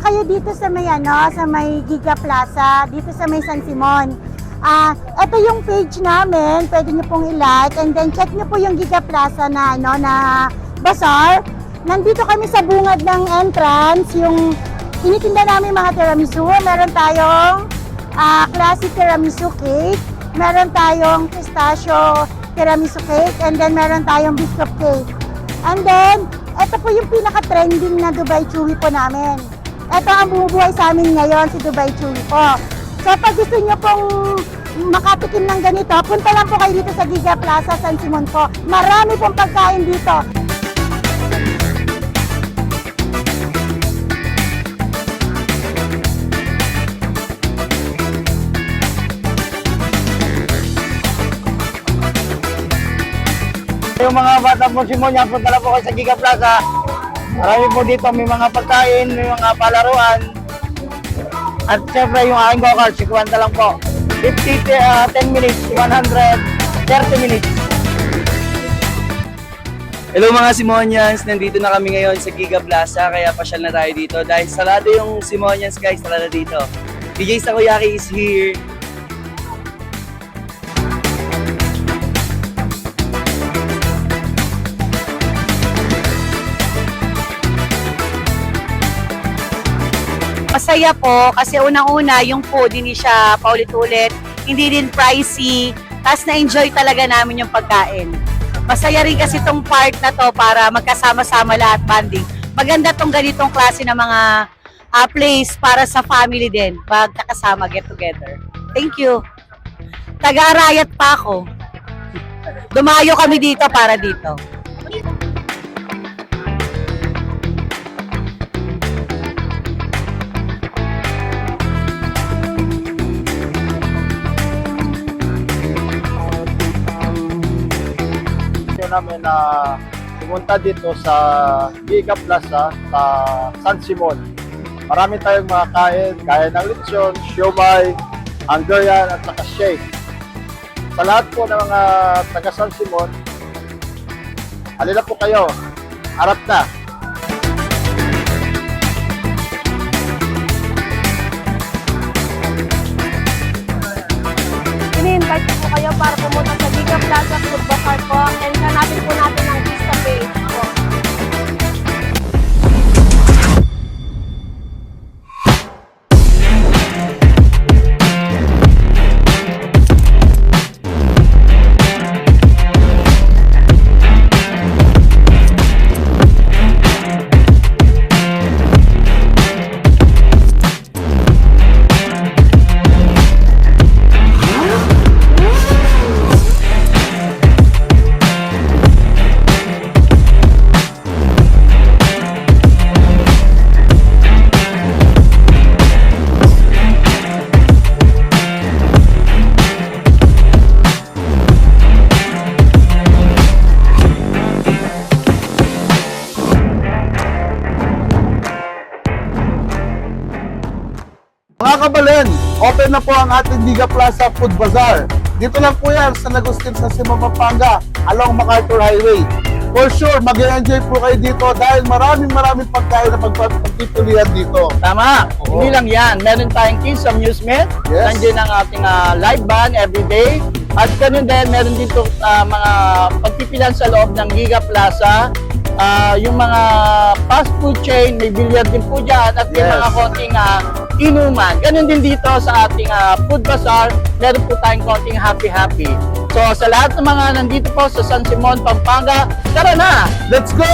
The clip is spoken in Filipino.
kayo dito sa may sa may Giga Plaza, dito sa may San Simon. Ito yung page namin, pwede niyo pong i-like, and then check niyo po yung Giga Plaza na na bazaar. Nandito kami sa bungad ng entrance, yung initinda namin mga tiramisu. Meron tayong classic tiramisu cake, meron tayong pistachio tiramisu cake, and then meron tayong biscuit cake. And then, ito po yung pinaka-trending na Dubai Chewy po namin. Ito ang bumubuhay sa amin ngayon, si Dubai Chewy po. So pag gusto nyo pong makatikim ng ganito, punta lang po kayo dito sa Giga Plaza, San Simon po. Marami pong pagkain dito. Yung mga bata po Simonia, punta lang po kayo sa Giga Plaza. Marami po dito, may mga pagkain, may mga palaruan. At syempre yung aking go-kart, 50 lang po. 10 minutes, 130 minutes. Hello mga Simonians, nandito na kami ngayon sa Giga Plaza, kaya pasyal na tayo dito. Dahil sarado yung Simonians guys, tara na dito. DJ Takoyaki is here. Masaya po kasi unang-una yung food hindi siya paulit-ulit, hindi din pricey, tapos na-enjoy talaga namin yung pagkain. Masaya rin kasi tong part na to para magkasama-sama lahat banding. Maganda tong ganitong klase ng mga place para sa family din, magkakasama, get together. Thank you. Taga-Arayat pa ako. Dumayo kami dito para dito. Namin na pumunta dito sa Giga Plaza sa San Simon. Marami tayong mga kain, kaya ng lechon, siomay, Hungarian at saka shake. Sa lahat po ng mga taga San Simon, halina po kayo, harap na. Ini-invite po kayo para pumunta sa Giga Plaza Food Bazaar po, and hanapin po natin ang Insta page po. Mga kabalin, open na po ang ating Giga Plaza Food Bazaar. Dito lang po yan sa Agustin sa Simon, Pampanga, along MacArthur Highway. For sure, mag-enjoy po kayo dito dahil maraming pagkain na pagpipilihan dito. Tama, hindi lang yan. Meron tayong kids amusement. Yes. Nandiyan ang ating live band everyday. At ganun din, meron dito mga pagpipilian sa loob ng Giga Plaza. Yung mga fast food chain, may billiard din po dyan at may Yes. mga konting inuman. Ganun din dito sa ating food bazaar, meron po tayong konting happy-happy. So sa lahat ng mga nandito po sa San Simon, Pampanga, tara na! Let's go!